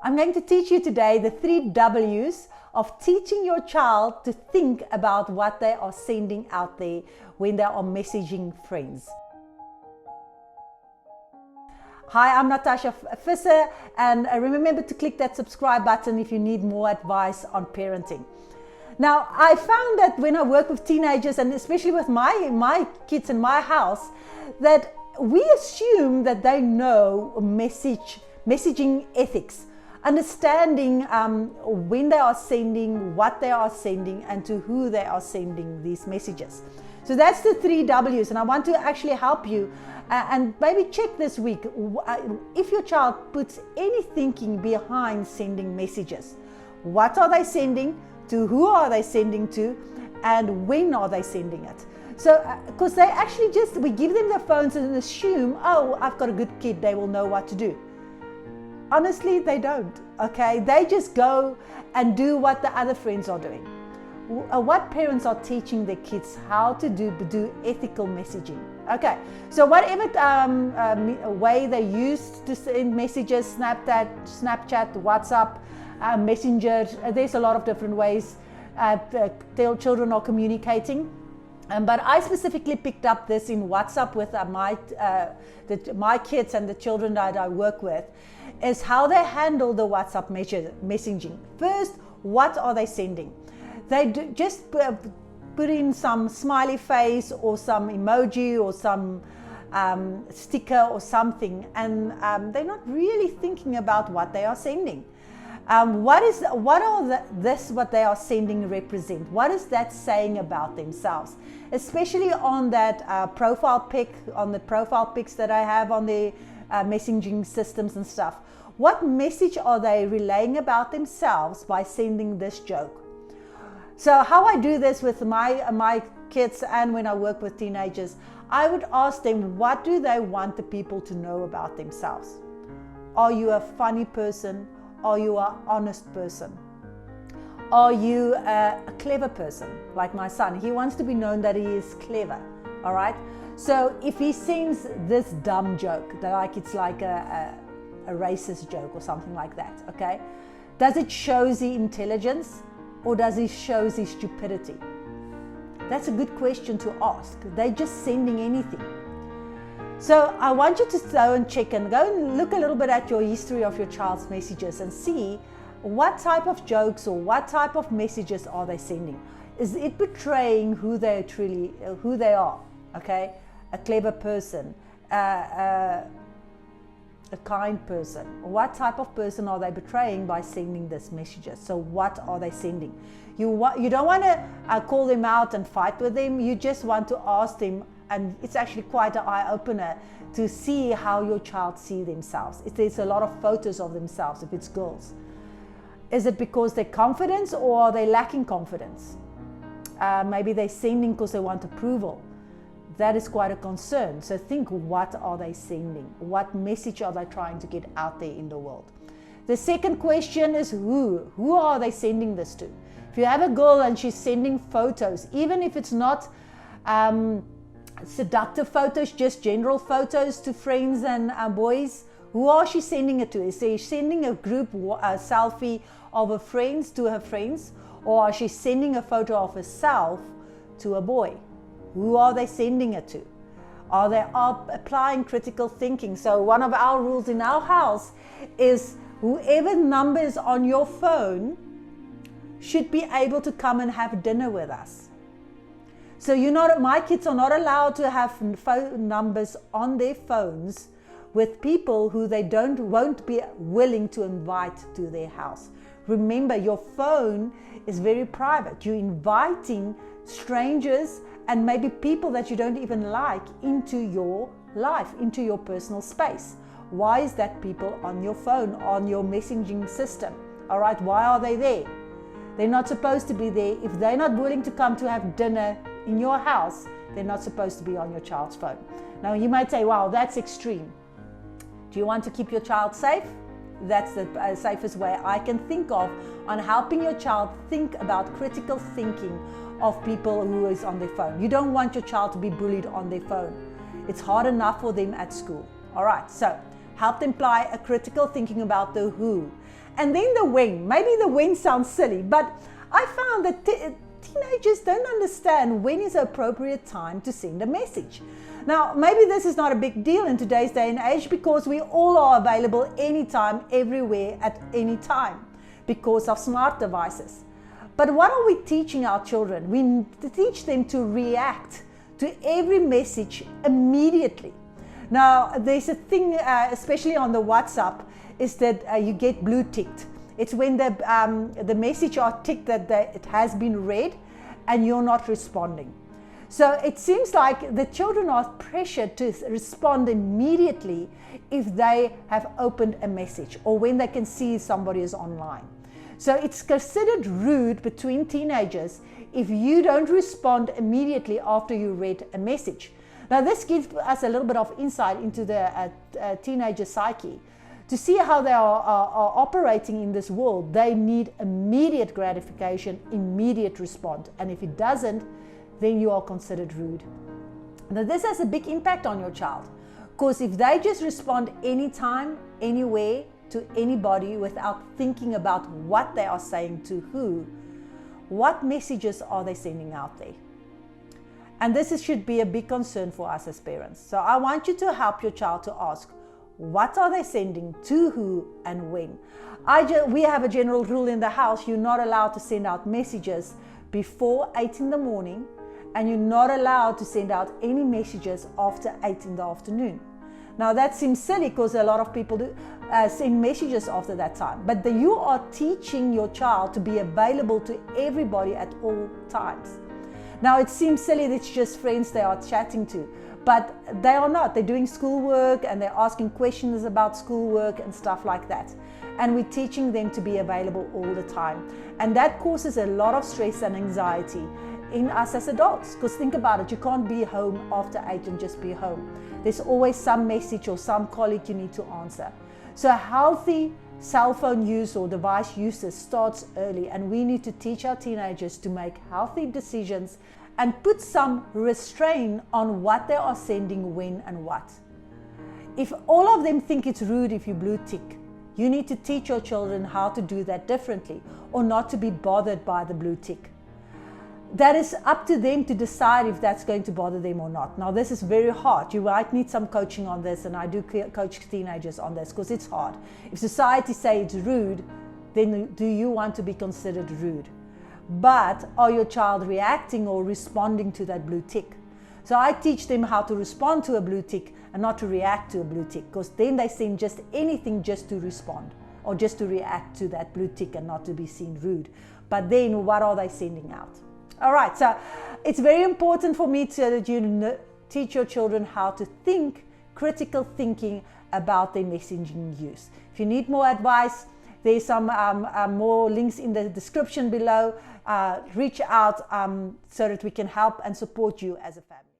I'm going to teach you today the 3 W's of teaching your child to think about what they are sending out there when they are messaging friends. Hi, I'm Natasha Visser, and remember to click that subscribe button if you need more advice on parenting. Now, I found that when I work with teenagers, and especially with my kids in my house, that we assume that they know messaging ethics, understanding when they are sending, what they are sending, and to who they are sending these messages. So that's the 3 W's, and I want to actually help you and maybe check this week if your child puts any thinking behind sending messages. What are they sending? To who are they sending to? And when are they sending it? So, because they actually we give them their phones and assume, oh, I've got a good kid, they will know what to do. Honestly, they don't, okay? They just go and do what the other friends are doing. What parents are teaching their kids how to do ethical messaging. Okay, so whatever way they use to send messages, Snapchat, WhatsApp, Messenger, there's a lot of different ways children are communicating. But I specifically picked up this in WhatsApp with my kids and the children that I work with, is how they handle the WhatsApp messaging. First, what are they sending? They just put in some smiley face or some emoji or some sticker or something, and they're not really thinking about what they are sending. What they are sending represent? What is that saying about themselves? Especially on that profile pic, on the profile pics that I have on the messaging systems and stuff. What message are they relaying about themselves by sending this joke? So how I do this with my kids and when I work with teenagers, I would ask them, what do they want the people to know about themselves? Are you a funny person? Are you an honest person? Are you a clever person? Like my son, he wants to be known that he is clever, all right? So if he sends this dumb joke, it's like a racist joke or something like that, okay? Does it show the intelligence or does it show the stupidity? That's a good question to ask. They're just sending anything. So I want you to go and check and go and look a little bit at your history of your child's messages and see what type of jokes or what type of messages are they sending. Is it betraying who they are? Okay, a clever person, a kind person. What type of person are they betraying by sending these messages? So what are they sending? You don't want to call them out and fight with them. You just want to ask them. And it's actually quite an eye-opener to see how your child sees themselves. If there's a lot of photos of themselves, if it's girls. Is it because they're confident or are they lacking confidence? Maybe they're sending because they want approval. That is quite a concern. So think, what are they sending? What message are they trying to get out there in the world? The second question is who? Who are they sending this to? If you have a girl and she's sending photos, even if it's not seductive photos, just general photos to friends and boys, who are she sending it to? Is she sending a group selfie of her friends to her friends, or are she sending a photo of herself to a boy? Who are they sending it to? Are they applying critical thinking? So one of our rules in our house is whoever number is on your phone should be able to come and have dinner with us. So my kids are not allowed to have phone numbers on their phones with people who they won't be willing to invite to their house. Remember, your phone is very private. You're inviting strangers and maybe people that you don't even like into your life, into your personal space. Why is that people on your phone, on your messaging system? All right, why are they there? They're not supposed to be there. If they're not willing to come to have dinner in your house, they're not supposed to be on your child's phone. Now you might say, wow, that's extreme. Do you want to keep your child safe? That's the safest way I can think of on helping your child think about critical thinking of people who is on their phone. You don't want your child to be bullied on their phone. It's hard enough for them at school. All right, so help them apply a critical thinking about the who. And then the when. Maybe the when sounds silly, but I found that teenagers don't understand when is the appropriate time to send a message. Now, maybe this is not a big deal in today's day and age because we all are available anytime, everywhere, at any time because of smart devices. But what are we teaching our children? We teach them to react to every message immediately. Now, there's a thing, especially on the WhatsApp, is that you get blue ticked. It's when the message are ticked that it has been read and you're not responding. So it seems like the children are pressured to respond immediately if they have opened a message or when they can see somebody is online. So it's considered rude between teenagers if you don't respond immediately after you read a message. Now this gives us a little bit of insight into the teenager psyche. To see how they are operating in this world, they need immediate gratification, immediate response. And if it doesn't, then you are considered rude. Now this has a big impact on your child, because if they just respond anytime, anywhere, to anybody without thinking about what they are saying to who, what messages are they sending out there? And this should be a big concern for us as parents. So I want you to help your child to ask, what are they sending to who and when? We have a general rule in the house: you're not allowed to send out messages before 8 in the morning, and you're not allowed to send out any messages after 8 in the afternoon. Now that seems silly because a lot of people do send messages after that time, but you are teaching your child to be available to everybody at all times. Now it seems silly that it's just friends they are chatting to, but they are not. They're doing schoolwork and they're asking questions about schoolwork and stuff like that. And we're teaching them to be available all the time. And that causes a lot of stress and anxiety in us as adults. Because think about it, you can't be home after 8 and just be home. There's always some message or some colleague you need to answer. So healthy cell phone use or device usage starts early, and we need to teach our teenagers to make healthy decisions and put some restraint on what they are sending, when and what. If all of them think it's rude if you blue tick, you need to teach your children how to do that differently, or not to be bothered by the blue tick. That is up to them to decide if that's going to bother them or not. Now this is very hard. You might need some coaching on this, and I do coach teenagers on this because it's hard. If society says it's rude, then do you want to be considered rude? But are your child reacting or responding to that blue tick? So I teach them how to respond to a blue tick and not to react to a blue tick, because then they send just anything just to respond or just to react to that blue tick and not to be seen rude. But then what are they sending out? All right, so it's very important for me to teach your children how to think, critical thinking about their messaging use. If you need more advice, there's some more links in the description below. Reach out so that we can help and support you as a family.